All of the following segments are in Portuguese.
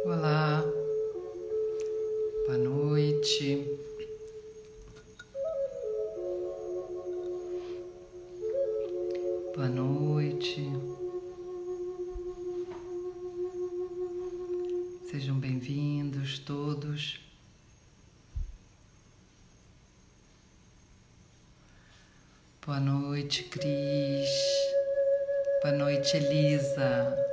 Olá, boa noite. Boa noite. Sejam bem-vindos todos. Boa noite, Cris. Boa noite, Elisa.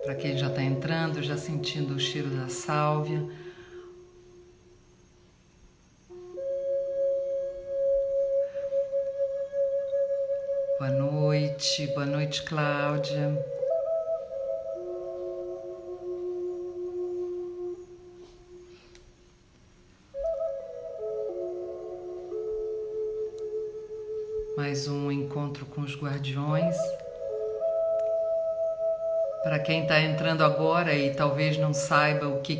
Para quem já está entrando, já sentindo o cheiro da sálvia. Boa noite, Cláudia. Mais um encontro com os guardiões. Para quem está entrando agora e talvez não saiba o que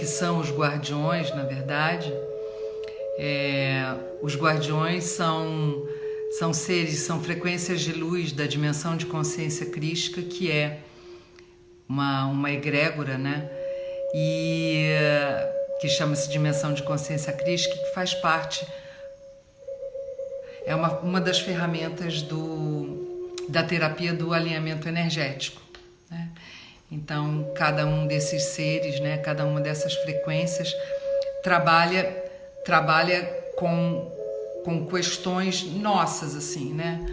são os guardiões, na verdade, os guardiões são seres, são frequências de luz da dimensão de consciência crística, que é uma egrégora, né? E que chama-se dimensão de consciência crística, que faz parte, é uma das ferramentas da terapia do alinhamento energético, né? Então, cada um desses seres, né, cada uma dessas frequências trabalha com questões nossas, assim, né?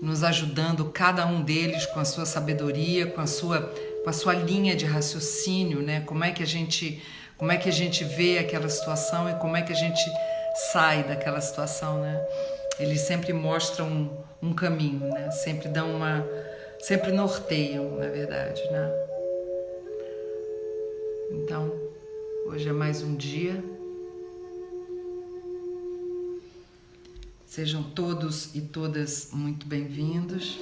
Nos ajudando, cada um deles com a sua sabedoria, com a sua linha de raciocínio, né? Como é que a gente vê aquela situação e como é que a gente sai daquela situação, né? Eles sempre mostram um caminho, né? Sempre norteiam, na verdade, né? Então, hoje é mais um dia. Sejam todos e todas muito bem-vindos.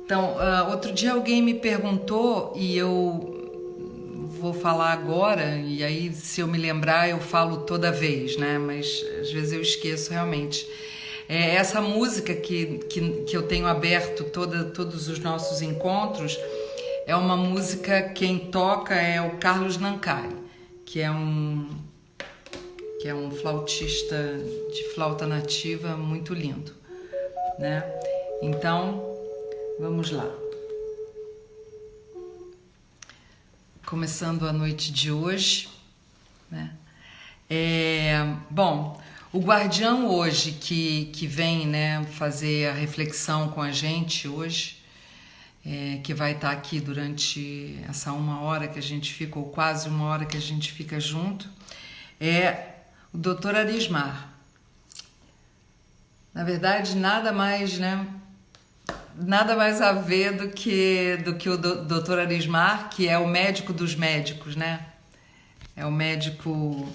Então, outro dia alguém me perguntou, e eu vou falar agora, e aí se eu me lembrar eu falo toda vez, né? Mas às vezes eu esqueço realmente. Essa música que eu tenho aberto todos os nossos encontros é uma música, quem toca é o Carlos Nancari, que é um flautista de flauta nativa muito lindo, né? Então, vamos lá. Começando a noite de hoje, né? Bom, o guardião hoje que vem, né, fazer a reflexão com a gente hoje, que vai estar aqui durante essa 1 hora que a gente fica, ou quase 1 hora que a gente fica junto, é o Dr. Arismar. Na verdade, nada mais a ver do que o Dr. Arismar, que é o médico dos médicos, né? É o médico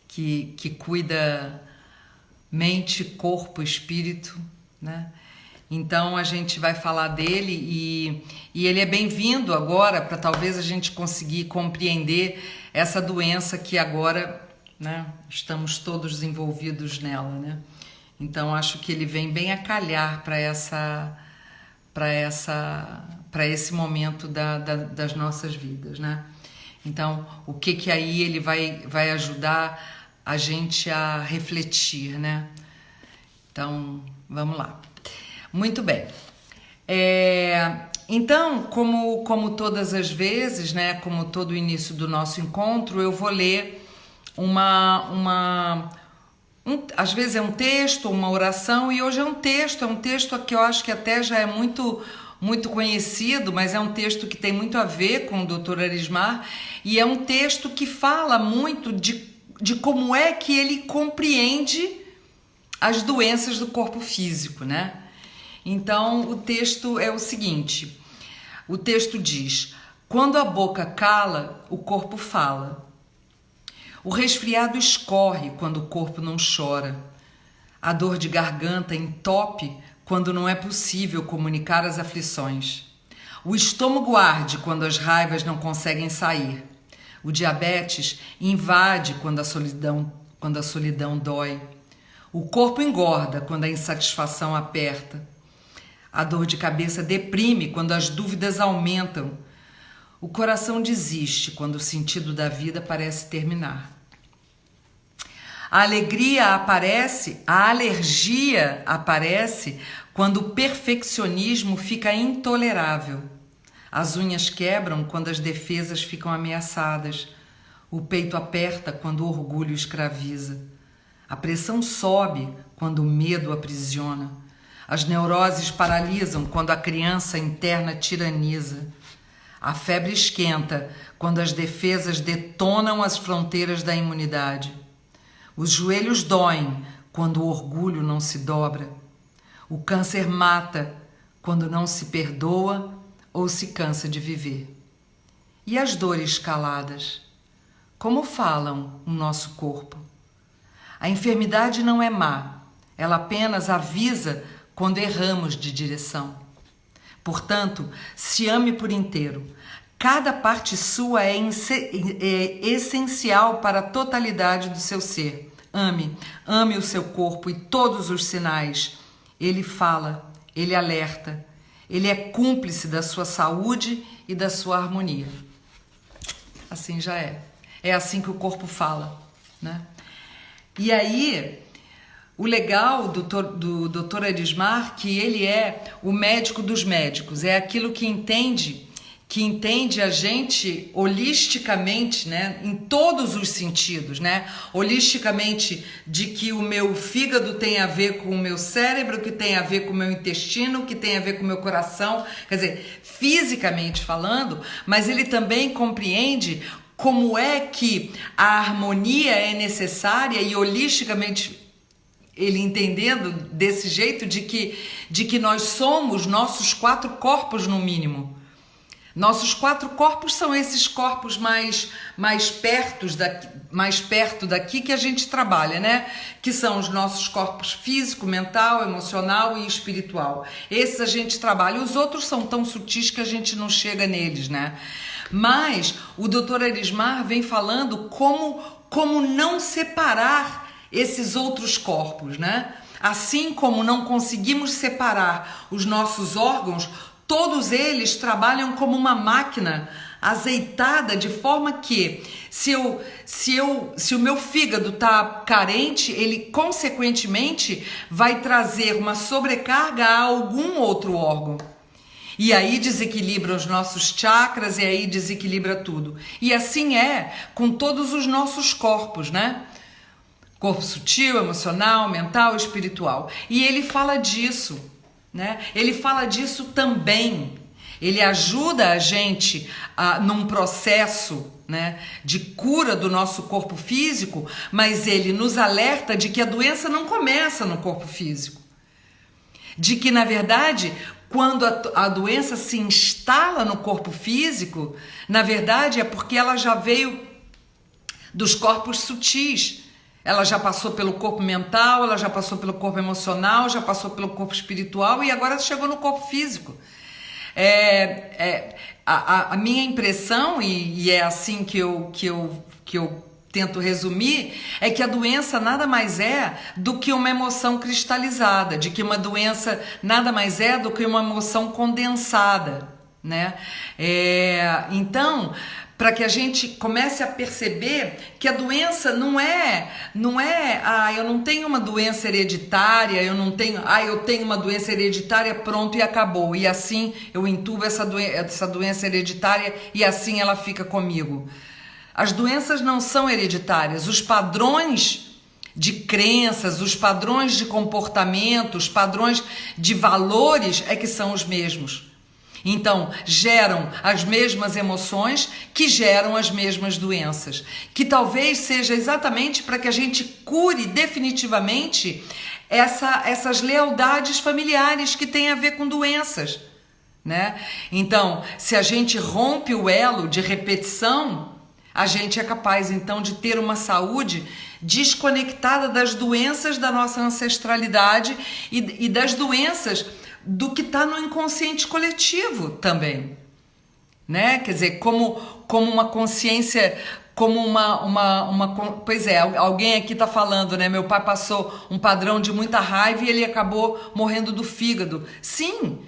que cuida mente, corpo, espírito, né? Então a gente vai falar dele e ele é bem-vindo agora para talvez a gente conseguir compreender essa doença que agora, né, estamos todos envolvidos nela, né? Então acho que ele vem bem a calhar para esse momento das nossas vidas, né? Então, o que aí ele vai ajudar a gente a refletir, né? Então, vamos lá. Muito bem. Então, como todas as vezes, né? Como todo o início do nosso encontro, eu vou ler às vezes é um texto, uma oração, e hoje é um texto que eu acho que até já é muito conhecido, mas é um texto que tem muito a ver com o Dr. Arismar, e é um texto que fala muito de como é que ele compreende as doenças do corpo físico, né? Então, o texto é o seguinte, o texto diz: quando a boca cala, o corpo fala. O resfriado escorre quando o corpo não chora. A dor de garganta entope quando não é possível comunicar as aflições. O estômago arde quando as raivas não conseguem sair. O diabetes invade quando a solidão dói. O corpo engorda quando a insatisfação aperta. A dor de cabeça deprime quando as dúvidas aumentam. O coração desiste quando o sentido da vida parece terminar. A alegria aparece, a alergia aparece quando o perfeccionismo fica intolerável. As unhas quebram quando as defesas ficam ameaçadas. O peito aperta quando o orgulho escraviza. A pressão sobe quando o medo aprisiona. As neuroses paralisam quando a criança interna tiraniza. A febre esquenta quando as defesas detonam as fronteiras da imunidade. Os joelhos doem quando o orgulho não se dobra. O câncer mata quando não se perdoa ou se cansa de viver. E as dores caladas? Como falam o nosso corpo? A enfermidade não é má, ela apenas avisa quando erramos de direção. Portanto, se ame por inteiro. Cada parte sua é essencial para a totalidade do seu ser. Ame o seu corpo e todos os sinais. Ele fala, ele alerta, ele é cúmplice da sua saúde e da sua harmonia. Assim já é. É assim que o corpo fala, né? E aí, o legal do Dr. Erismar, que ele é o médico dos médicos, é aquilo que entende a gente holisticamente, né, em todos os sentidos, né? Holisticamente, de que o meu fígado tem a ver com o meu cérebro, que tem a ver com o meu intestino, que tem a ver com o meu coração, quer dizer, fisicamente falando, mas ele também compreende como é que a harmonia é necessária e holisticamente ele entendendo desse jeito de que nós somos nossos 4 corpos no mínimo. Nossos 4 corpos são esses corpos mais perto daqui que a gente trabalha, né? Que são os nossos corpos físico, mental, emocional e espiritual. Esses a gente trabalha. Os outros são tão sutis que a gente não chega neles, né? Mas o Dr. Erismar vem falando como não separar esses outros corpos, né? Assim como não conseguimos separar os nossos órgãos, todos eles trabalham como uma máquina azeitada de forma que se o meu fígado está carente, ele consequentemente vai trazer uma sobrecarga a algum outro órgão. E aí desequilibra os nossos chakras e aí desequilibra tudo. E assim é com todos os nossos corpos, né? Corpo sutil, emocional, mental, espiritual. E ele fala disso, né? Ele fala disso também. Ele ajuda a gente num processo, né, de cura do nosso corpo físico, mas ele nos alerta de que a doença não começa no corpo físico. De que, na verdade, quando a doença se instala no corpo físico, na verdade é porque ela já veio dos corpos sutis. Ela já passou pelo corpo mental, ela já passou pelo corpo emocional, já passou pelo corpo espiritual e agora chegou no corpo físico. A minha impressão, e é assim que eu tento resumir, é que a doença nada mais é do que uma emoção cristalizada, de que uma doença nada mais é do que uma emoção condensada, né? Então, para que a gente comece a perceber que a doença não é, eu não tenho uma doença hereditária, eu tenho uma doença hereditária, pronto, e acabou. E assim eu entubo essa doença hereditária e assim ela fica comigo. As doenças não são hereditárias, os padrões de crenças, os padrões de comportamento, os padrões de valores é que são os mesmos. Então, geram as mesmas emoções que geram as mesmas doenças, que talvez seja exatamente para que a gente cure definitivamente essas lealdades familiares que têm a ver com doenças, né? Então, se a gente rompe o elo de repetição, a gente é capaz então de ter uma saúde desconectada das doenças da nossa ancestralidade e das doenças do que está no inconsciente coletivo também, né? Quer dizer, como uma consciência como pois é, alguém aqui está falando, né? Meu pai passou um padrão de muita raiva e ele acabou morrendo do fígado. Sim,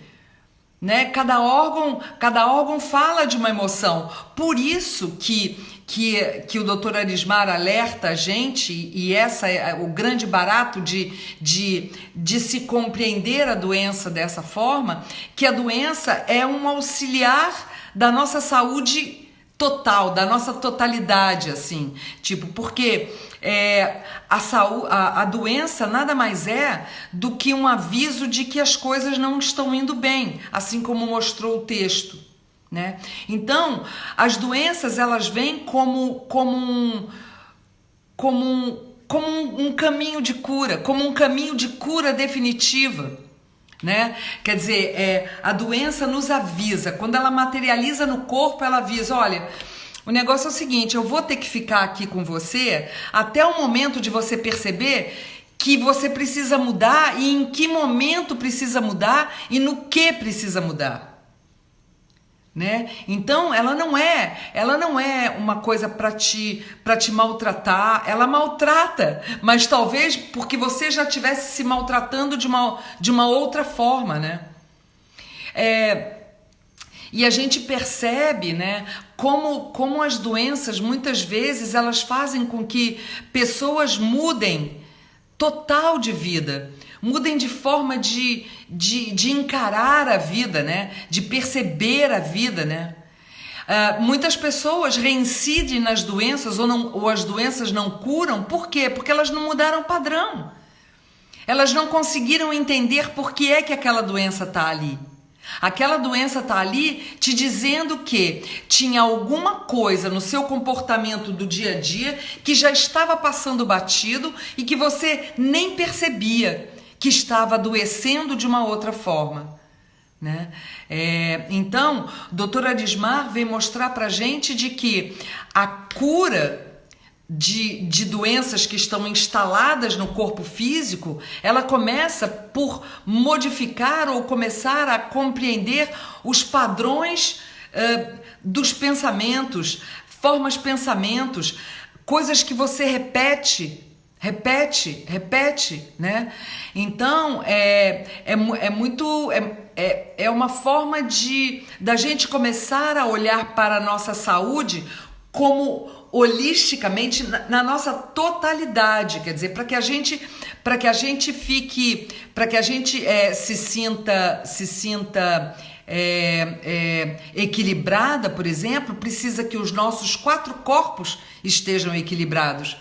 né? Cada órgão fala de uma emoção. Por isso que o Dr. Arismar alerta a gente, e essa é o grande barato de se compreender a doença dessa forma, que a doença é um auxiliar da nossa saúde total, da nossa totalidade, assim, tipo, porque a doença nada mais é do que um aviso de que as coisas não estão indo bem, assim como mostrou o texto, né? Então, as doenças, elas vêm como um caminho de cura, como um caminho de cura definitiva, né? Quer dizer, a doença nos avisa, quando ela materializa no corpo, ela avisa, olha, o negócio é o seguinte, eu vou ter que ficar aqui com você até o momento de você perceber que você precisa mudar e em que momento precisa mudar e no que precisa mudar. Né? Então ela não é uma coisa para te maltratar, ela maltrata, mas talvez porque você já estivesse se maltratando de uma outra forma, né? E a gente percebe, né, como as doenças muitas vezes elas fazem com que pessoas mudem total de vida, mudem de forma de encarar a vida, né? De perceber a vida, né? Muitas pessoas reincidem nas doenças ou as doenças não curam, por quê? Porque elas não mudaram o padrão. Elas não conseguiram entender por que é que aquela doença está ali. Aquela doença está ali te dizendo que tinha alguma coisa no seu comportamento do dia a dia que já estava passando batido e que você nem percebia que estava adoecendo de uma outra forma, né? Então, o Dr. Arismar vem mostrar para a gente de que a cura de doenças que estão instaladas no corpo físico, ela começa por modificar ou começar a compreender os padrões dos pensamentos, pensamentos, coisas que você repete, né? Então, é uma forma da gente começar a olhar para a nossa saúde como holisticamente na nossa totalidade, quer dizer, para que a gente se sinta equilibrada, por exemplo, precisa que os nossos 4 corpos estejam equilibrados.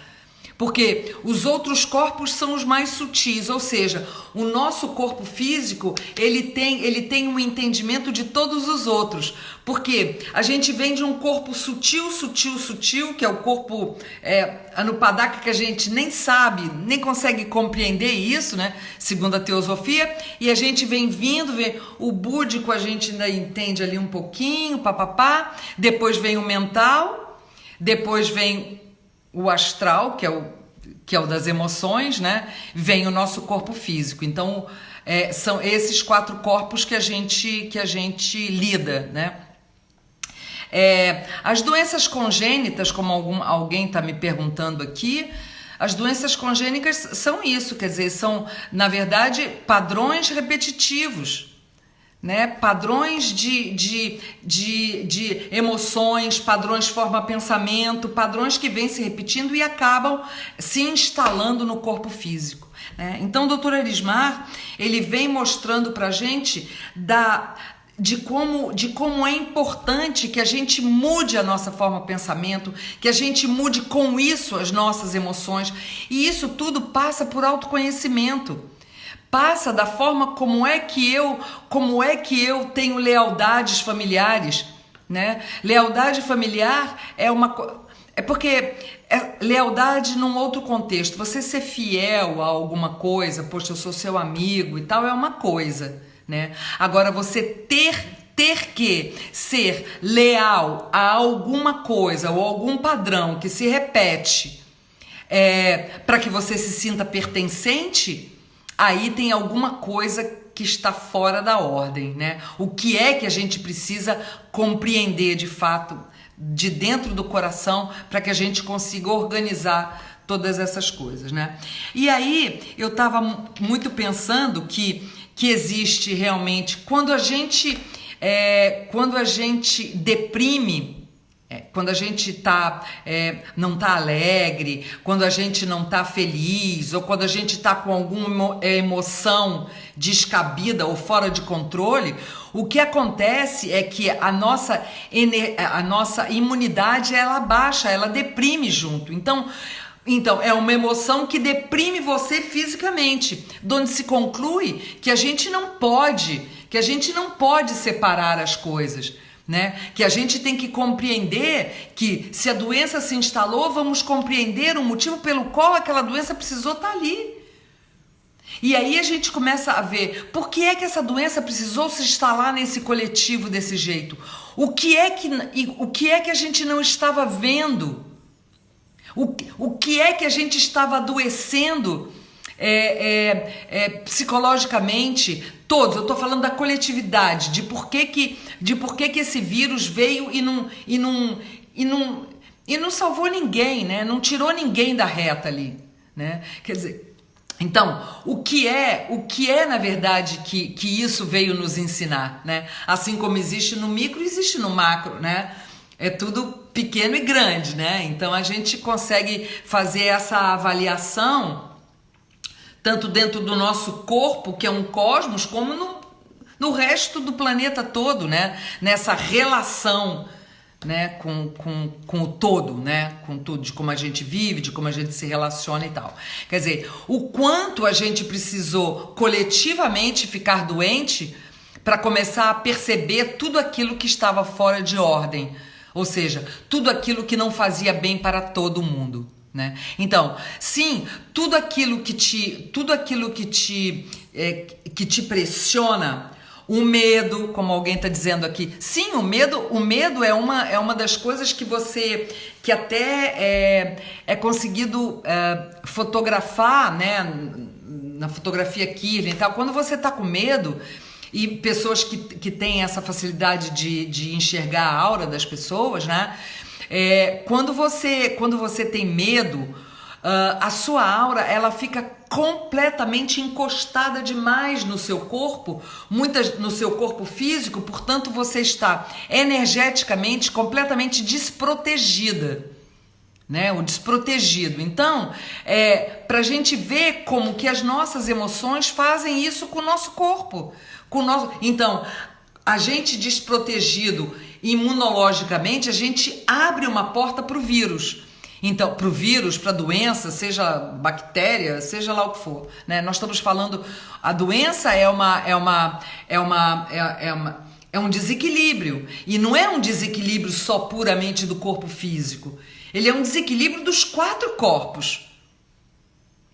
Porque os outros corpos são os mais sutis, ou seja, o nosso corpo físico, ele tem um entendimento de todos os outros. Porque a gente vem de um corpo sutil, que é o corpo Anupadaka, que a gente nem sabe, nem consegue compreender isso, né? Segundo a teosofia, e a gente vem o búdico a gente ainda entende ali um pouquinho, papapá, depois vem o mental, depois vem o astral, que é o das emoções, né? Vem o nosso corpo físico. Então, são esses 4 corpos que a gente lida, né? As doenças congênitas, como alguém está me perguntando aqui, as doenças congênitas são isso, quer dizer, são, na verdade, padrões repetitivos, né? Padrões de emoções, padrões forma-pensamento, padrões que vêm se repetindo e acabam se instalando no corpo físico, né? Então o Dr. Arismar, ele vem mostrando pra gente de como é importante que a gente mude a nossa forma-pensamento, que a gente mude com isso as nossas emoções, e isso tudo passa por autoconhecimento. Passa da forma como é que eu tenho lealdades familiares, né? Lealdade familiar porque lealdade num outro contexto. Você ser fiel a alguma coisa, poxa, eu sou seu amigo e tal, é uma coisa, né? Agora você ter que ser leal a alguma coisa ou algum padrão que se repete para que você se sinta pertencente, aí tem alguma coisa que está fora da ordem, né? O que é que a gente precisa compreender de fato de dentro do coração para que a gente consiga organizar todas essas coisas, né? E aí eu estava muito pensando que existe realmente quando a gente deprime, quando a gente não tá alegre, quando a gente não tá feliz, ou quando a gente tá com alguma emoção descabida ou fora de controle, o que acontece é que a nossa imunidade ela baixa, ela deprime junto. Então é uma emoção que deprime você fisicamente, onde se conclui que a gente não pode separar as coisas, né? Que a gente tem que compreender que se a doença se instalou, vamos compreender o motivo pelo qual aquela doença precisou estar ali. E aí a gente começa a ver por que é que essa doença precisou se instalar nesse coletivo desse jeito. O que é que a gente não estava vendo? O que é que a gente estava adoecendo psicologicamente? Todos, eu estou falando da coletividade, de por que esse vírus veio e não salvou ninguém, né? Não tirou ninguém da reta ali, né? Quer dizer, então, o que é na verdade que isso veio nos ensinar, né? Assim como existe no micro, existe no macro, né? É tudo pequeno e grande, né? Então a gente consegue fazer essa avaliação tanto dentro do nosso corpo, que é um cosmos, como no resto do planeta todo, né? Nessa relação, né? com o todo, né? Com tudo, de como a gente vive, de como a gente se relaciona e tal. Quer dizer, o quanto a gente precisou coletivamente ficar doente para começar a perceber tudo aquilo que estava fora de ordem. Ou seja, tudo aquilo que não fazia bem para todo mundo, né? Então, sim, tudo aquilo que te pressiona, o medo, como alguém está dizendo aqui, sim, o medo é uma das coisas que até é conseguido fotografar, né? Na fotografia Kirlian e tal. Quando você está com medo, e pessoas que têm essa facilidade de enxergar a aura das pessoas, né? Quando você tem medo, a sua aura ela fica completamente encostada demais no seu corpo, no seu corpo físico, portanto você está energeticamente completamente desprotegida, né? O desprotegido. Então, para a gente ver como que as nossas emoções fazem isso com o nosso corpo. Então, a gente desprotegido imunologicamente, a gente abre uma porta para o vírus. Então, para o vírus, para a doença, seja bactéria, seja lá o que for, né? Nós estamos falando, a doença é um desequilíbrio, e não é um desequilíbrio só puramente do corpo físico. Ele é um desequilíbrio dos 4 corpos,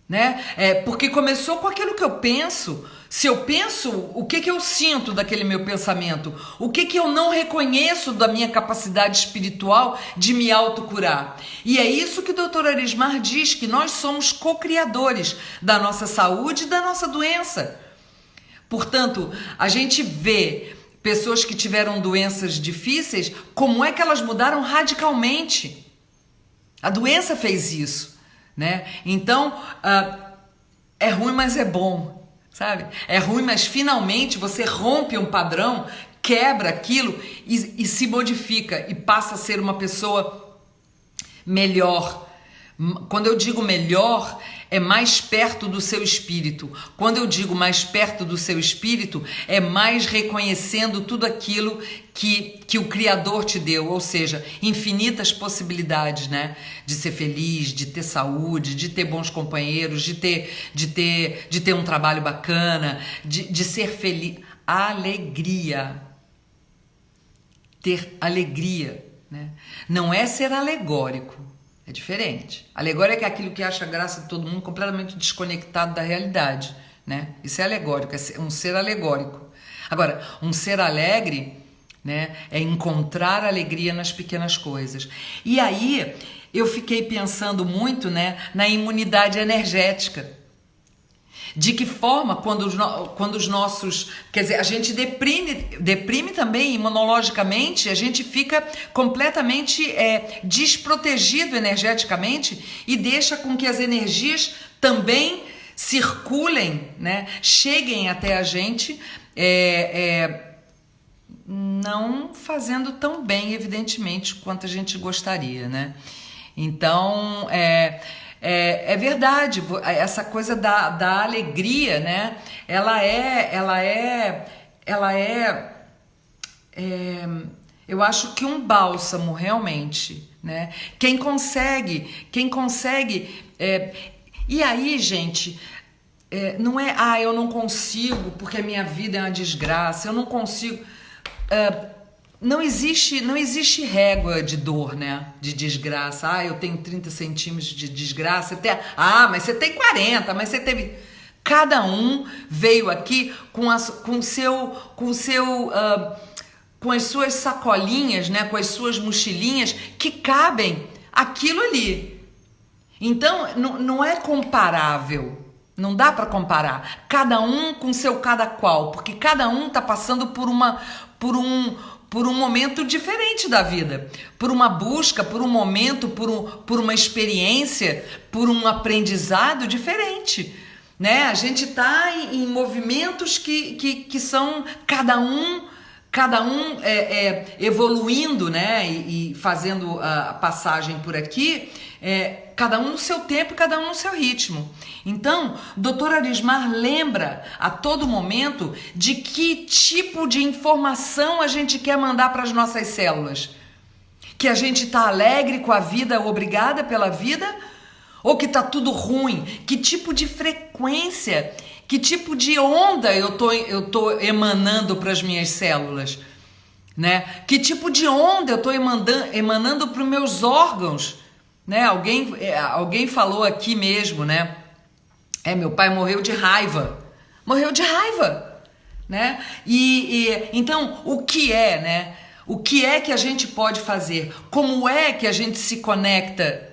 né? Porque começou com aquilo que eu penso. Se eu penso, o que eu sinto daquele meu pensamento? O que eu não reconheço da minha capacidade espiritual de me autocurar? E é isso que o Dr. Arismar diz, que nós somos co-criadores da nossa saúde e da nossa doença. Portanto, a gente vê pessoas que tiveram doenças difíceis, como é que elas mudaram radicalmente? A doença fez isso, né? Então, é ruim, mas é bom. Sabe? É ruim, mas finalmente você rompe um padrão, quebra aquilo e se modifica e passa a ser uma pessoa melhor. Quando eu digo melhor, é mais perto do seu espírito. Quando eu digo mais perto do seu espírito, é mais reconhecendo tudo aquilo que o Criador te deu, ou seja, infinitas possibilidades, né? De ser feliz, de ter saúde, de ter bons companheiros, de ter um trabalho bacana, de ser feliz. Alegria. Ter alegria, né? Não é ser alegórico. É diferente. Alegórico é aquilo que acha graça de todo mundo, completamente desconectado da realidade, né? Isso é alegórico, é um ser alegórico. Agora, um ser alegre, né, é encontrar alegria nas pequenas coisas. E aí, eu fiquei pensando muito, né, na imunidade energética. De que forma, quando os nossos... Quer dizer, a gente deprime também imunologicamente, a gente fica completamente desprotegido energeticamente e deixa com que as energias também circulem, né? Cheguem até a gente, não fazendo tão bem, evidentemente, quanto a gente gostaria, né? Então, é verdade, essa coisa da alegria, né? Eu acho que um bálsamo realmente, né? Quem consegue, e aí, gente, não é, eu não consigo porque a minha vida é uma desgraça, eu não consigo. Não existe régua de dor, né? De desgraça. Eu tenho 30 centímetros de desgraça. Mas você tem 40, mas você teve... Cada um veio aqui com as suas sacolinhas, né? Com as suas mochilinhas que cabem aquilo ali. Então, não é comparável. Não dá para comparar. Cada um com seu cada qual, porque cada um tá passando por um momento diferente da vida, por uma busca, por um momento, por uma experiência, por um aprendizado diferente, né? A gente tá em movimentos que são cada um evoluindo, né? E fazendo a passagem por aqui, cada um no seu tempo, cada um no seu ritmo. Então, Dr. Arismar lembra a todo momento de que tipo de informação a gente quer mandar para as nossas células. Que a gente está alegre com a vida, obrigada pela vida, ou que está tudo ruim? Que tipo de frequência, que tipo de onda eu tô emanando para as minhas células? Né? Que tipo de onda eu estou emanando para os meus órgãos? Né? Alguém falou aqui mesmo, né? Meu pai morreu de raiva, né? Então, o que é, né? O que é que a gente pode fazer? Como é que a gente se conecta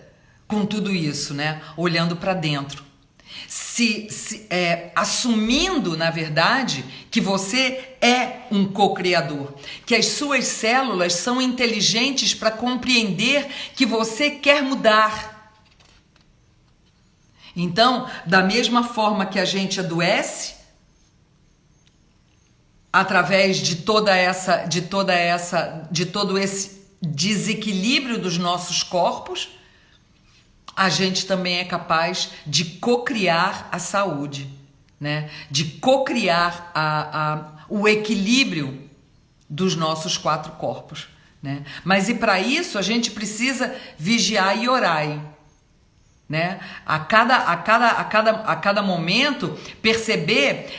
com tudo isso, né? Olhando para dentro. Assumindo, na verdade, que você é um co-criador, que as suas células são inteligentes para compreender que você quer mudar. Então, da mesma forma que a gente adoece, através de todo esse desequilíbrio dos nossos corpos, a gente também é capaz de co-criar a saúde, né? De co-criar o equilíbrio dos nossos 4 corpos, né? Mas e para isso a gente precisa vigiar e orar, né? A cada momento perceber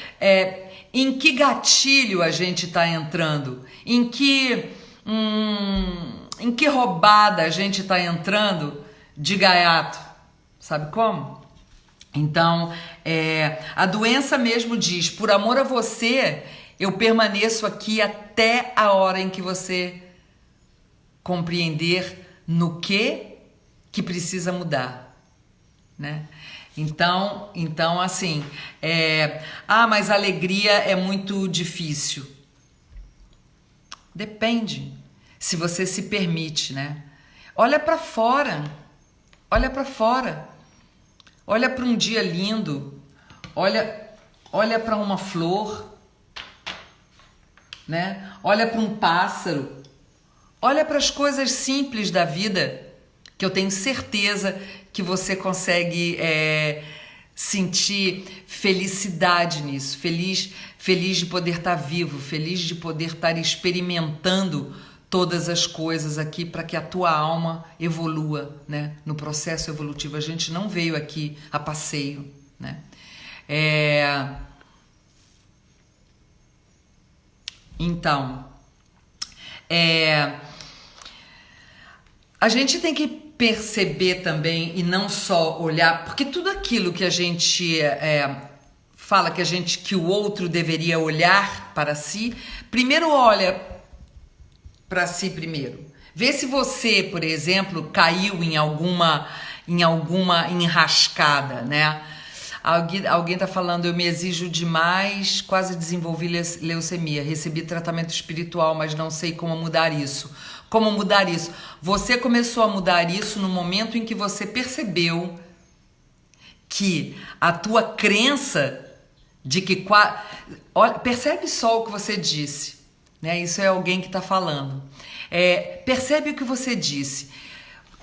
em que gatilho a gente está entrando, em que roubada a gente está entrando de gaiato, sabe como? Então, a doença mesmo diz, por amor a você, eu permaneço aqui até a hora em que você compreender no que precisa mudar, né? Então assim, mas a alegria é muito difícil. Depende, se você se permite, né? Olha para fora, olha para um dia lindo, olha para uma flor, né? Olha para um pássaro, olha para as coisas simples da vida, que eu tenho certeza que você consegue sentir felicidade nisso, feliz de poder estar vivo, feliz de poder estar experimentando todas as coisas aqui para que a tua alma evolua, né? No processo evolutivo. A gente não veio aqui a passeio, né? Então, a gente tem que perceber também e não só olhar, porque tudo aquilo que a gente fala que o outro deveria olhar para si, primeiro olha para si primeiro. Vê se você, por exemplo, caiu em alguma enrascada, né? Alguém tá falando, eu me exijo demais, quase desenvolvi leucemia. Recebi tratamento espiritual, mas não sei como mudar isso. Como mudar isso? Você começou a mudar isso no momento em que você percebeu que a tua crença de que... Olha, percebe só o que você disse, né? Isso é alguém que está falando. Percebe o que você disse.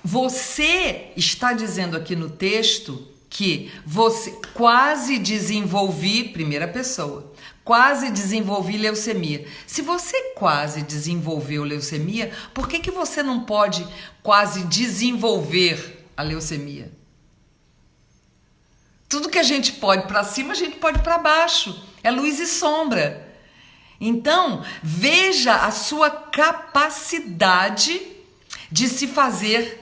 Você está dizendo aqui no texto que você quase desenvolvi, primeira pessoa, quase desenvolvi leucemia. Se você quase desenvolveu leucemia, por que você não pode quase desenvolver a leucemia? Tudo que a gente pode para cima, a gente pode para baixo. É luz e sombra. Então, veja a sua capacidade de se fazer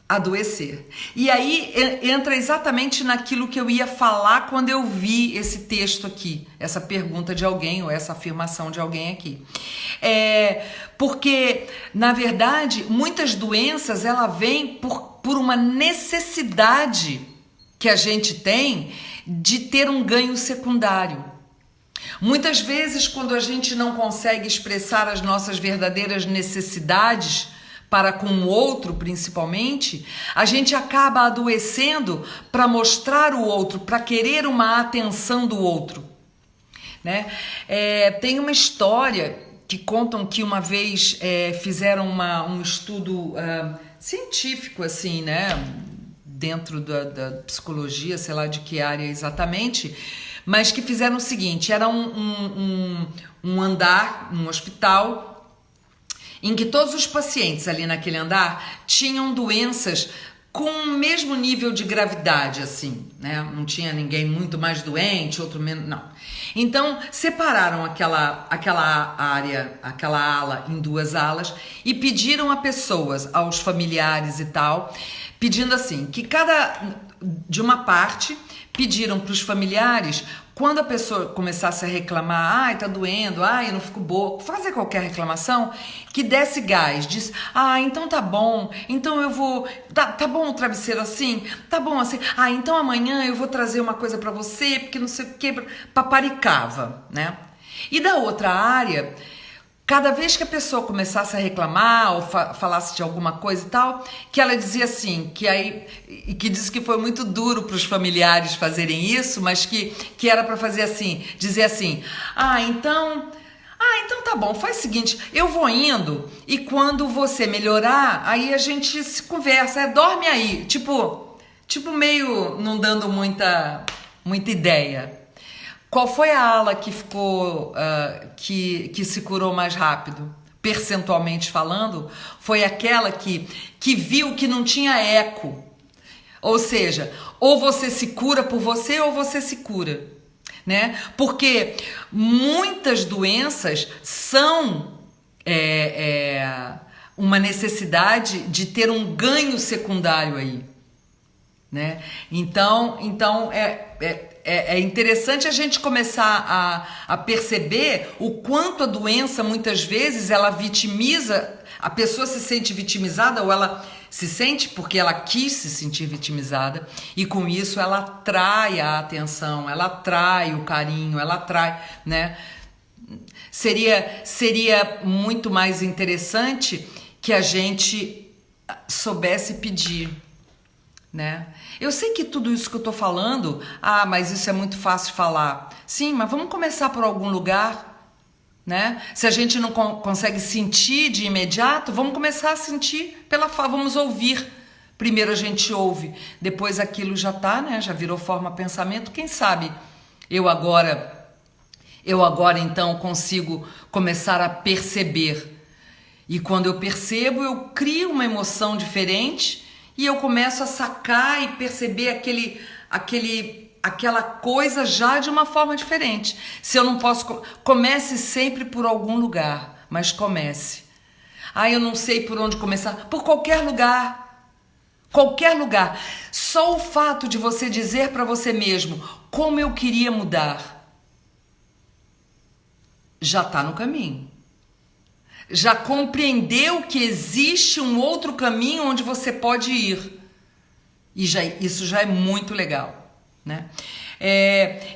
adoecer. E aí entra exatamente naquilo que eu ia falar quando eu vi esse texto aqui, essa pergunta de alguém ou essa afirmação de alguém aqui. Porque, na verdade, muitas doenças ela vêm por uma necessidade que a gente tem de ter um ganho secundário. Muitas vezes, quando a gente não consegue expressar as nossas verdadeiras necessidades para com o outro, principalmente, a gente acaba adoecendo para mostrar o outro, para querer uma atenção do outro, né? Tem uma história que contam que uma vez fizeram um estudo científico, assim, né? Dentro da psicologia, sei lá de que área exatamente, mas que fizeram o seguinte, era um andar, um hospital, em que todos os pacientes ali naquele andar tinham doenças com o mesmo nível de gravidade, assim, né? Não tinha ninguém muito mais doente, outro menos, não. Então, separaram aquela área, aquela ala em duas alas e pediram a pessoas, aos familiares e tal, pedindo assim, que de uma parte, pediram para os familiares, quando a pessoa começasse a reclamar, ai, tá doendo, ai, eu não fico boa, fazer qualquer reclamação, que desse gás, diz, então tá bom, então eu vou, tá bom o travesseiro assim, tá bom assim, então amanhã eu vou trazer uma coisa para você, porque não sei o que, paparicava, né? E da outra área, cada vez que a pessoa começasse a reclamar ou falasse de alguma coisa e tal, que ela dizia assim, que disse que foi muito duro para os familiares fazerem isso, mas que era para fazer assim, dizer assim, então tá bom, faz o seguinte, eu vou indo e quando você melhorar, aí a gente se conversa, dorme aí, tipo meio não dando muita ideia. Qual foi a ala que ficou, que se curou mais rápido? Percentualmente falando, foi aquela que viu que não tinha eco. Ou seja, ou você se cura por você ou você se cura, né? Porque muitas doenças são uma necessidade de ter um ganho secundário aí, né? Então é interessante a gente começar a perceber o quanto a doença, muitas vezes, ela vitimiza, a pessoa se sente vitimizada ou ela se sente porque ela quis se sentir vitimizada e com isso ela atrai a atenção, ela atrai o carinho, ela atrai, né? Seria muito mais interessante que a gente soubesse pedir, né? Eu sei que tudo isso que eu tô falando, mas isso é muito fácil falar. Sim, mas vamos começar por algum lugar, né? Se a gente não consegue sentir de imediato, vamos começar a sentir vamos ouvir. Primeiro a gente ouve, depois aquilo já tá, né? Já virou forma pensamento. Quem sabe eu agora então consigo começar a perceber. E quando eu percebo, eu crio uma emoção diferente. E eu começo a sacar e perceber aquela coisa já de uma forma diferente. Se eu não posso... Comece sempre por algum lugar, mas comece. Eu não sei por onde começar. Por qualquer lugar. Qualquer lugar. Só o fato de você dizer para você mesmo como eu queria mudar já está no caminho. Já compreendeu que existe um outro caminho onde você pode ir. E isso já é muito legal, né?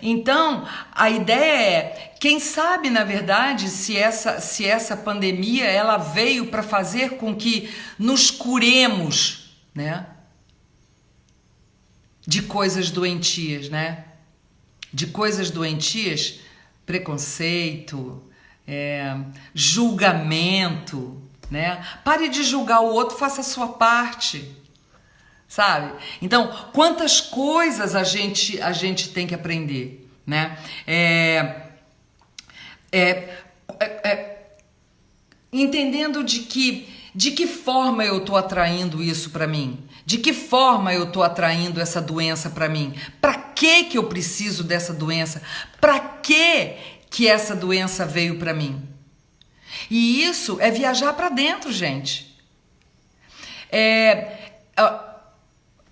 Então, a ideia é, quem sabe, na verdade, se essa pandemia ela veio para fazer com que nos curemos, né? De coisas doentias, né? De coisas doentias, preconceito, julgamento, né? Pare de julgar o outro, faça a sua parte. Sabe? Então, quantas coisas a gente tem que aprender, né? Entendendo de que forma eu tô atraindo isso para mim? De que forma eu tô atraindo essa doença para mim? Para que eu preciso dessa doença? Para que essa doença veio para mim? E isso é viajar para dentro, gente.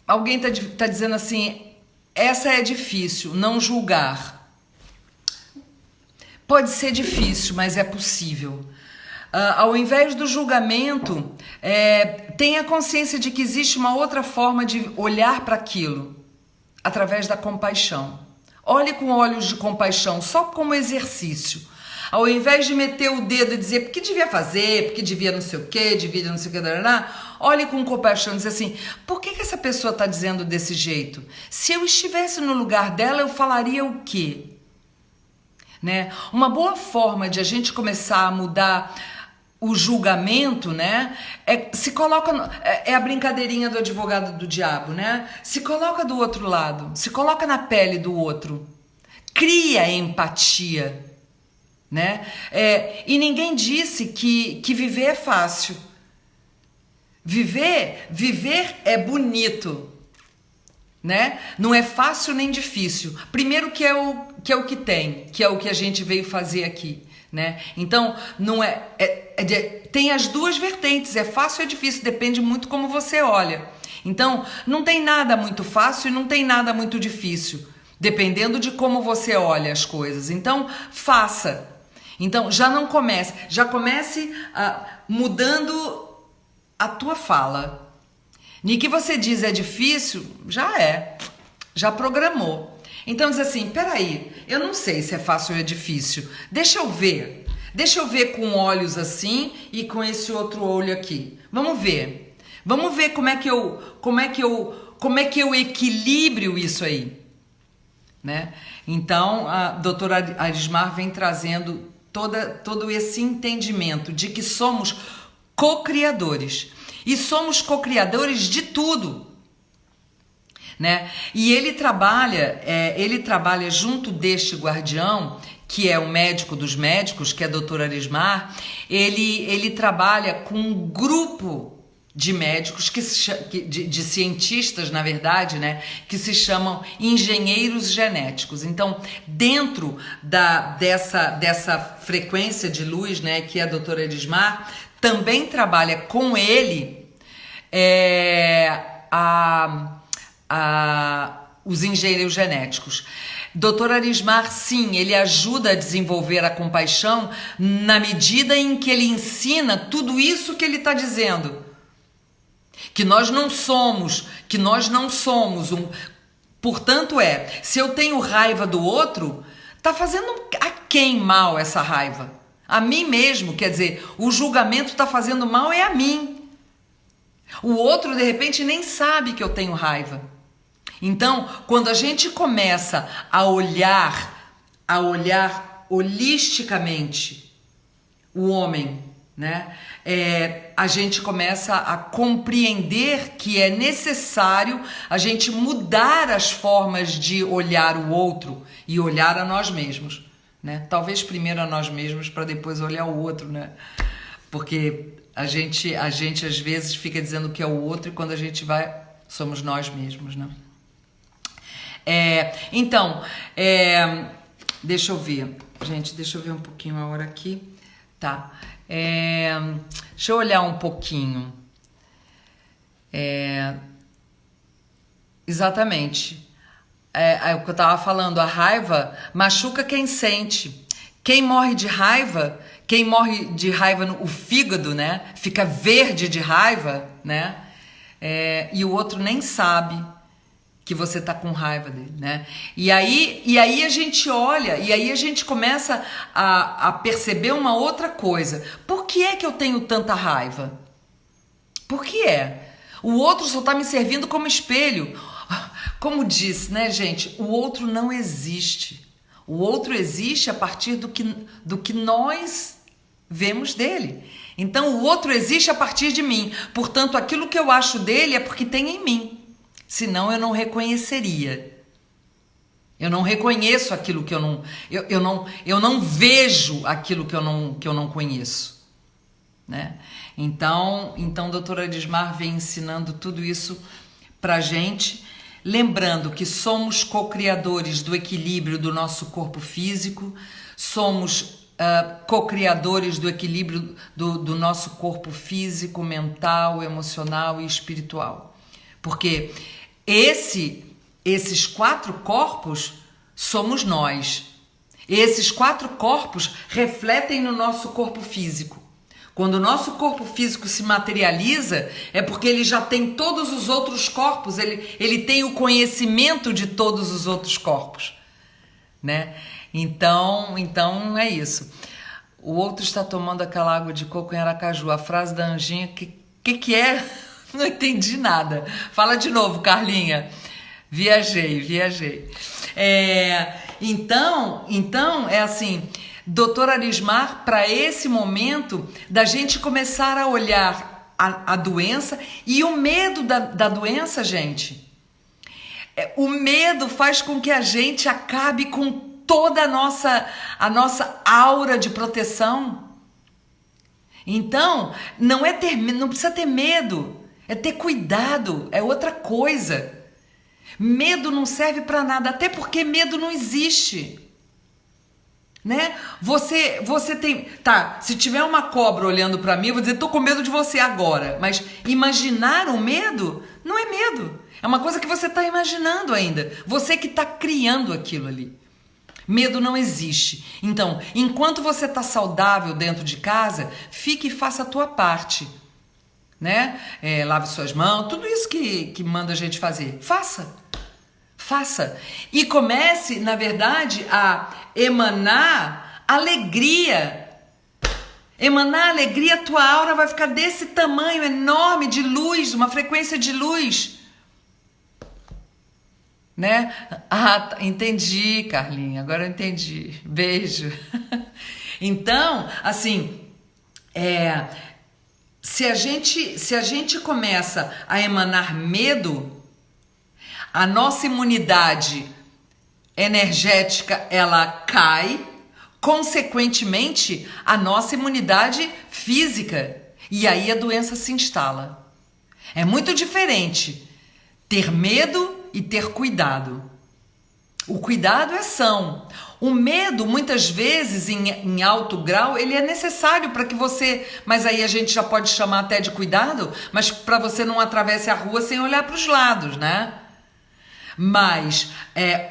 Alguém tá dizendo assim, essa é difícil, não julgar. Pode ser difícil, mas é possível. Ao invés do julgamento, tenha consciência de que existe uma outra forma de olhar para aquilo, através da compaixão. Olhe com olhos de compaixão, só como exercício. Ao invés de meter o dedo e dizer porque devia fazer, porque devia não sei o que, devia não sei o que, olhe com compaixão e diz assim, por que essa pessoa está dizendo desse jeito? Se eu estivesse no lugar dela, eu falaria o quê? Né? Uma boa forma de a gente começar a mudar o julgamento, né? É a brincadeirinha do advogado do diabo, né? Se coloca do outro lado, se coloca na pele do outro, cria empatia. Né? E ninguém disse que viver é fácil. Viver é bonito, né? Não é fácil nem difícil. Primeiro que é o que tem, que é o que a gente veio fazer aqui, né? Então não tem as duas vertentes, é fácil e é difícil, depende muito como você olha. Então não tem nada muito fácil e não tem nada muito difícil, dependendo de como você olha as coisas. Então faça. Então, já comece mudando a tua fala. Nem que você diz é difícil, já programou. Então diz assim, peraí, eu não sei se é fácil ou é difícil, deixa eu ver com olhos assim e com esse outro olho aqui. Vamos ver como é que eu equilibrio isso aí, né? Então, a doutora Arismar vem trazendo todo esse entendimento de que somos co-criadores. E somos co-criadores de tudo, né? E ele trabalha junto deste guardião, que é o médico dos médicos, que é a doutora Arismar. Ele trabalha com um grupo de médicos, de cientistas, na verdade, né, que se chamam engenheiros genéticos. Então, dentro dessa frequência de luz, né, que é a doutora Arismar, também trabalha com ele os engenheiros genéticos. Doutor Arismar, sim, ele ajuda a desenvolver a compaixão na medida em que ele ensina tudo isso que ele está dizendo. Que nós não somos Portanto, se eu tenho raiva do outro, tá fazendo a quem mal essa raiva? A mim mesmo, quer dizer, o julgamento tá fazendo mal a mim. O outro, de repente, nem sabe que eu tenho raiva. Então, quando a gente começa a olhar holisticamente o homem, né? A gente começa a compreender que é necessário a gente mudar as formas de olhar o outro e olhar a nós mesmos, né? Talvez primeiro a nós mesmos para depois olhar o outro, né? Porque a gente às vezes fica dizendo que é o outro e quando a gente vai, somos nós mesmos, né? Então, deixa eu ver, gente, deixa eu ver um pouquinho a hora aqui, tá? Deixa eu olhar um pouquinho. Exatamente. É o que eu estava falando, a raiva machuca quem sente. Quem morre de raiva, o fígado, né? Fica verde de raiva, né? E o outro nem sabe que você tá com raiva dele, né? E aí a gente olha, e aí a gente começa a perceber uma outra coisa. Por que é que eu tenho tanta raiva? Por que é? O outro só tá me servindo como espelho. Como disse, né, gente? O outro não existe. O outro existe a partir do que nós vemos dele. Então, o outro existe a partir de mim. Portanto, aquilo que eu acho dele é porque tem em mim. Senão, eu não reconheceria. Eu não reconheço aquilo que eu não... Eu não vejo aquilo que eu não conheço. Né? Então, a doutora Arismar vem ensinando tudo isso pra gente, lembrando que somos co-criadores do equilíbrio do nosso corpo físico, somos co-criadores do equilíbrio do nosso corpo físico, mental, emocional e espiritual. Porque esses 4 corpos somos nós. Esses 4 corpos refletem no nosso corpo físico. Quando o nosso corpo físico se materializa, é porque ele já tem todos os outros corpos, ele tem o conhecimento de todos os outros corpos, né? Então é isso. O outro está tomando aquela água de coco em Aracaju. A frase da Anjinha, que é? Não entendi nada. Fala de novo, Carlinha. Viajei. Então é assim... Doutor Arismar, para esse momento da gente começar a olhar a doença e o medo da doença, gente. O medo faz com que a gente acabe com toda a nossa aura de proteção. Então, não precisa ter medo, é ter cuidado, é outra coisa. Medo não serve para nada, até porque medo não existe. Né? Você tem... Tá, se tiver uma cobra olhando pra mim, eu vou dizer, tô com medo de você agora. Mas imaginar o medo não é medo. É uma coisa que você tá imaginando ainda. Você que tá criando aquilo ali. Medo não existe. Então, enquanto você tá saudável dentro de casa, fique e faça a tua parte. Né? Lave suas mãos, tudo isso que manda a gente fazer. Faça. E comece, na verdade, a emanar alegria. Emanar alegria, a tua aura vai ficar desse tamanho enorme de luz, uma frequência de luz. Né? Ah, entendi, Carlinha, agora eu entendi. Beijo. Então, assim, se a gente começa a emanar medo, a nossa imunidade energética, ela cai, consequentemente, a nossa imunidade física. E aí a doença se instala. É muito diferente ter medo e ter cuidado. O cuidado é ação. O medo, muitas vezes, em alto grau, ele é necessário para que você... Mas aí a gente já pode chamar até de cuidado, mas para você não atravesse a rua sem olhar para os lados, né? Mas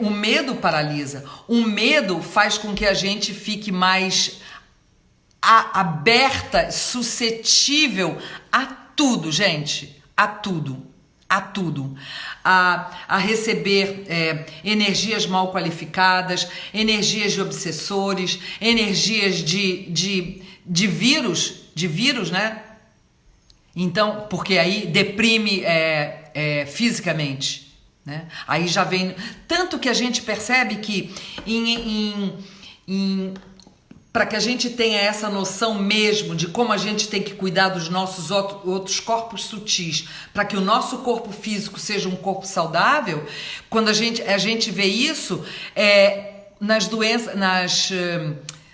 o medo paralisa. O medo faz com que a gente fique mais aberta, suscetível a tudo, gente. A tudo. A receber energias mal qualificadas, energias de obsessores, energias de vírus, né? Então, porque aí deprime fisicamente. Né? Aí já vem... Tanto que a gente percebe que para que a gente tenha essa noção mesmo de como a gente tem que cuidar dos nossos outros corpos sutis, para que o nosso corpo físico seja um corpo saudável, quando a gente vê isso nas doenças,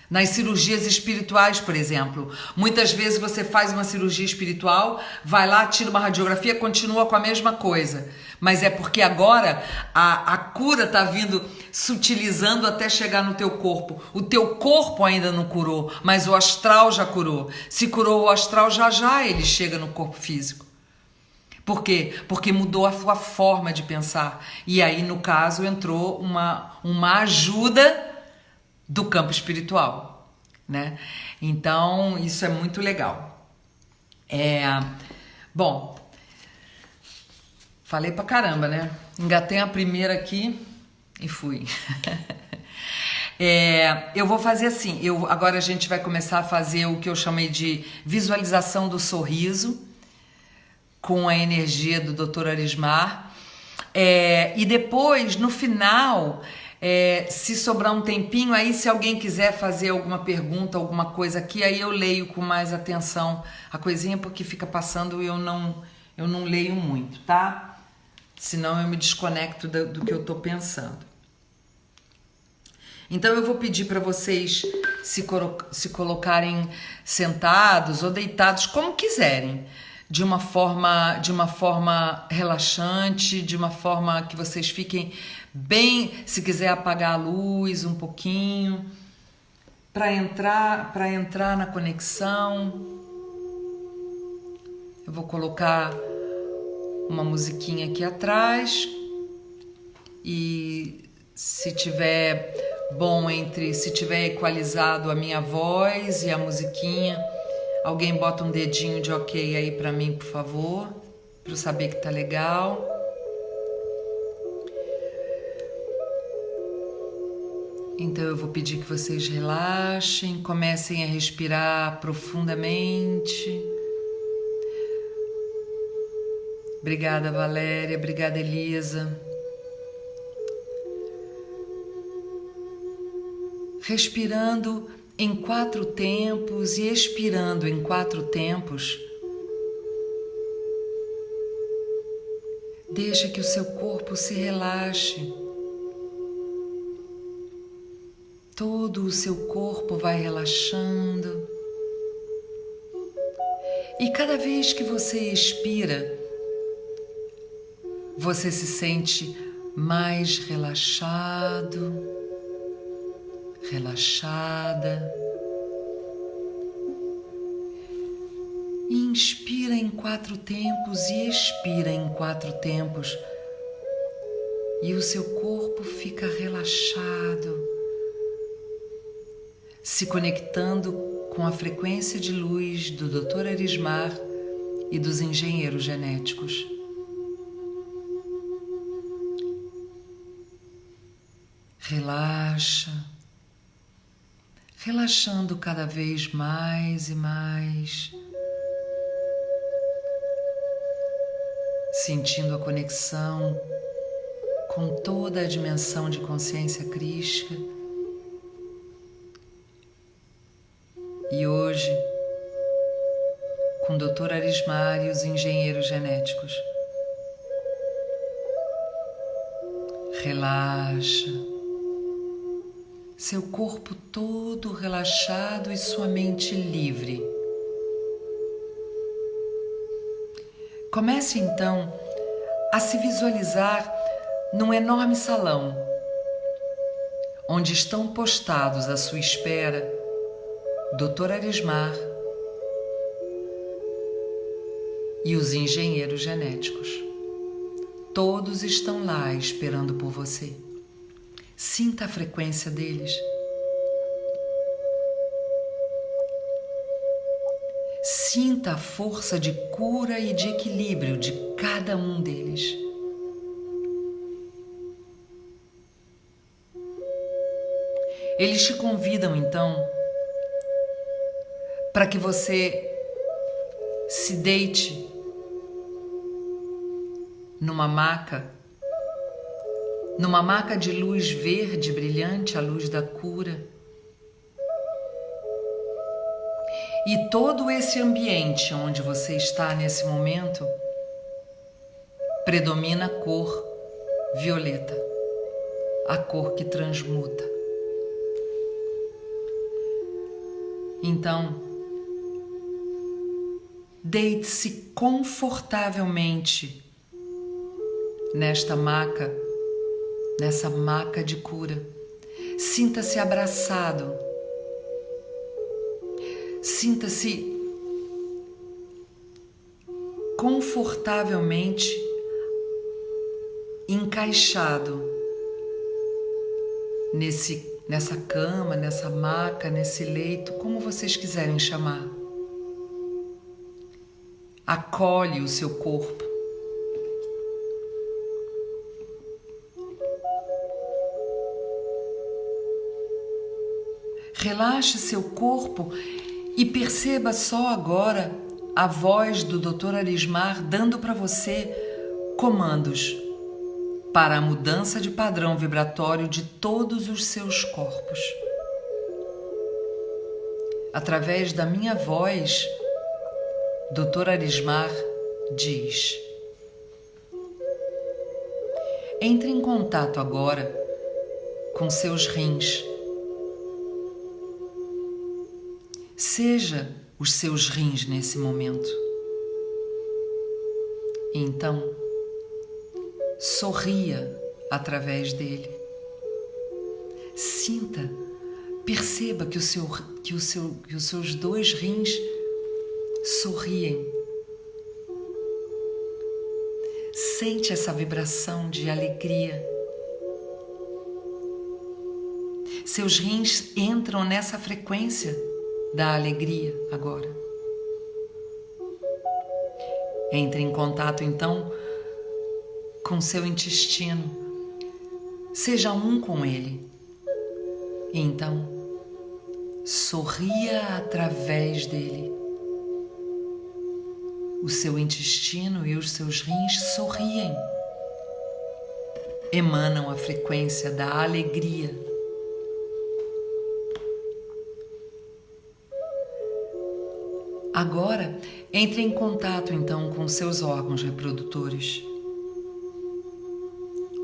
nas cirurgias espirituais, por exemplo. Muitas vezes você faz uma cirurgia espiritual, vai lá, tira uma radiografia, continua com a mesma coisa. Mas é porque agora a cura está vindo sutilizando até chegar no teu corpo. O teu corpo ainda não curou, mas o astral já curou. Se curou o astral, já ele chega no corpo físico. Por quê? Porque mudou a sua forma de pensar. E aí, no caso, entrou uma ajuda do campo espiritual, né? Então, isso é muito legal. Bom, Falei pra caramba, né? Engatei a primeira aqui e fui. Eu vou fazer assim, agora a gente vai começar a fazer o que eu chamei de visualização do sorriso com a energia do Dr. Arismar. E depois, no final, se sobrar um tempinho, aí se alguém quiser fazer alguma pergunta, alguma coisa aqui, aí eu leio com mais atenção a coisinha, porque fica passando e eu não leio muito, tá? Senão eu me desconecto do que eu tô pensando. Então eu vou pedir para vocês se colocarem sentados ou deitados, como quiserem, de uma forma relaxante, de uma forma que vocês fiquem bem, se quiser apagar a luz um pouquinho, para entrar na conexão. Eu vou colocar uma musiquinha aqui atrás e se tiver equalizado a minha voz e a musiquinha, alguém bota um dedinho de ok aí pra mim, por favor, pra eu saber que tá legal. Então eu vou pedir que vocês relaxem, comecem a respirar profundamente. Obrigada, Valéria, obrigada, Elisa. Respirando em 4 tempos e expirando em 4 tempos, deixa que o seu corpo se relaxe. Todo o seu corpo vai relaxando. E cada vez que você expira, você se sente mais relaxado, relaxada. Inspira em 4 tempos e expira em 4 tempos. E o seu corpo fica relaxado, se conectando com a frequência de luz do Dr. Arismar e dos engenheiros genéticos. Relaxa, relaxando cada vez mais e mais, sentindo a conexão com toda a dimensão de consciência crística. E hoje, com o Dr. Arismar e os engenheiros genéticos. Relaxa. Seu corpo todo relaxado e sua mente livre. Comece então a se visualizar num enorme salão, onde estão postados à sua espera Dr. Arismar e os engenheiros genéticos. Todos estão lá esperando por você. Sinta a frequência deles. Sinta a força de cura e de equilíbrio de cada um deles. Eles te convidam, então, para que você se deite numa maca de luz verde brilhante, a luz da cura. E todo esse ambiente onde você está nesse momento predomina a cor violeta, a cor que transmuta. Então, deite-se confortavelmente nesta maca, nessa maca de cura. Sinta-se abraçado. Sinta-se confortavelmente encaixado nessa cama, nessa maca, nesse leito, como vocês quiserem chamar. Acolhe o seu corpo. Relaxe seu corpo e perceba só agora a voz do Dr. Arismar dando para você comandos para a mudança de padrão vibratório de todos os seus corpos. Através da minha voz, Dr. Arismar diz: entre em contato agora com seus rins. Seja os seus rins nesse momento. E então, sorria através dele. Sinta, perceba que os seus dois rins sorriem. Sente essa vibração de alegria. Seus rins entram nessa frequência da alegria agora. Entre em contato então com seu intestino. Seja um com ele. E então, sorria através dele. O seu intestino e os seus rins sorriem. Emanam a frequência da alegria. Agora, entre em contato então com seus órgãos reprodutores.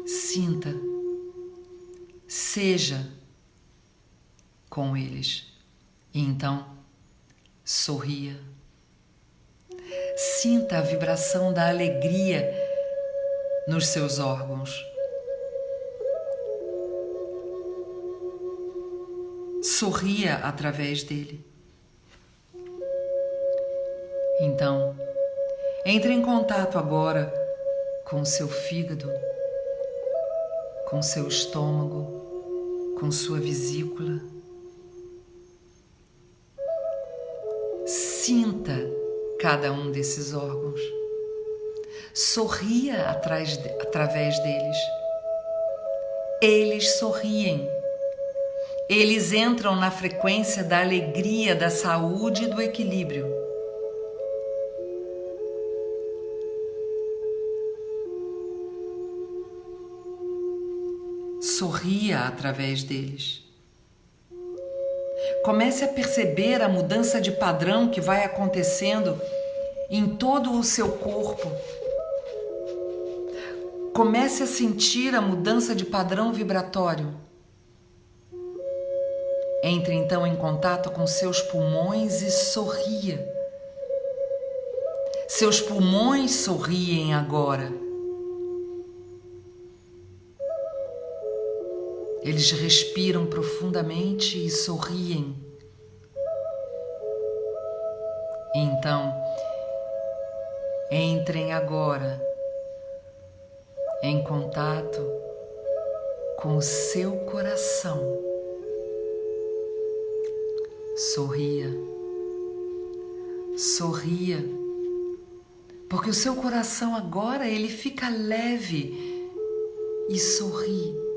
Sinta, seja com eles. E então, sorria. Sinta a vibração da alegria nos seus órgãos. Sorria através dele. Então, entre em contato agora com seu fígado, com seu estômago, com sua vesícula. Sinta cada um desses órgãos. Sorria através deles. Eles sorriem. Eles entram na frequência da alegria, da saúde e do equilíbrio. Sorria através deles. Comece a perceber a mudança de padrão que vai acontecendo em todo o seu corpo. Comece a sentir a mudança de padrão vibratório. Entre então em contato com seus pulmões e sorria. Seus pulmões sorriem agora. Eles respiram profundamente e sorriem. Então, entrem agora em contato com o seu coração. Sorria, sorria, porque o seu coração agora ele fica leve e sorri.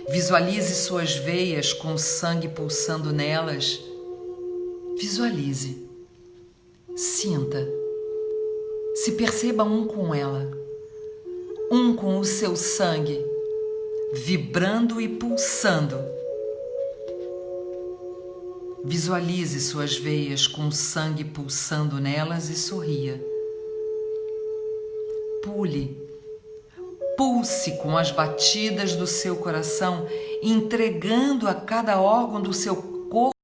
Visualize suas veias com sangue pulsando nelas. Visualize. Sinta. Se perceba um com ela. Um com o seu sangue, vibrando e pulsando. Visualize suas veias com sangue pulsando nelas e sorria. Pulse com as batidas do seu coração, entregando a cada órgão do seu corpo